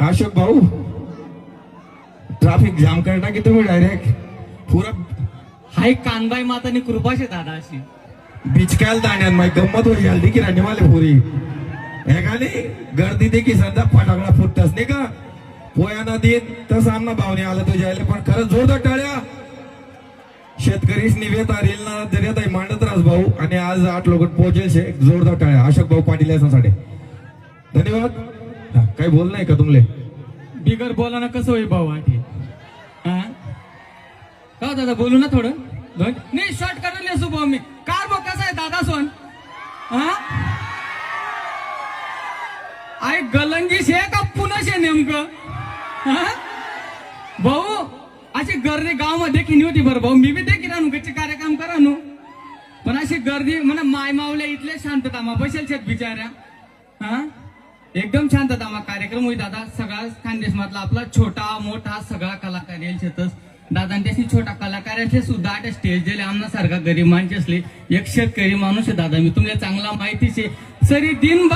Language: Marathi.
अशोक भाऊ ट्रॅफिक जाम करता की तुम्ही डायरेक्ट पुरा हाय कानबाई मातानी कृपा शे दादा अशी बिचकायला दाण्यात माही गंमत होई घालती की राणीवाले पुरी हे का नाही गर्दी दे की सध्या फटाकडा फुटताच नाही का पोयाना देत तसं आमना भावने आलं तुझ्या पण खरंच जोरदार टाळ्या शेतकरीच निवेद रेलना दर्यात आहे मांडत रास भाऊ आणि आज 8 लोक पोहोचेल शे जोरदार टाळ्या अशोक भाऊ पाटील यासाठी धन्यवाद. काही बोल नाही का तुमले बिगर बोला ना कसं होई भाऊ आठी का दादा बोलू ना थोडं नाही शॉर्ट करायला असू भाऊ मी कार बघ कसा आहे दादा सोन आय गलंगी शे का पुन्हा शे नेमकं भाऊ अशी गर्दी गावामध्ये किनी होती बरं भाऊ मी बी देखील आणू कच्चे कार्यक्रम करा नू पण अशी गर्दी म्हणा माय मावल्या इथले शांतता बसेल शेत बिचाऱ्या एकदम शांतता कार्यक्रम होई दादा सगळा खानदेश मधला आपला छोटा मोठा सगळा कलाकार येईल शेतच दादा त्याशी छोटा कलाकारांचे सुद्धा आता स्टेज दिले आमना सारखा गरीब माणसे असले एक शेतकरी माणूस आहे दादा मी तुम्हाला चांगला माहितीच आहे सरी दिन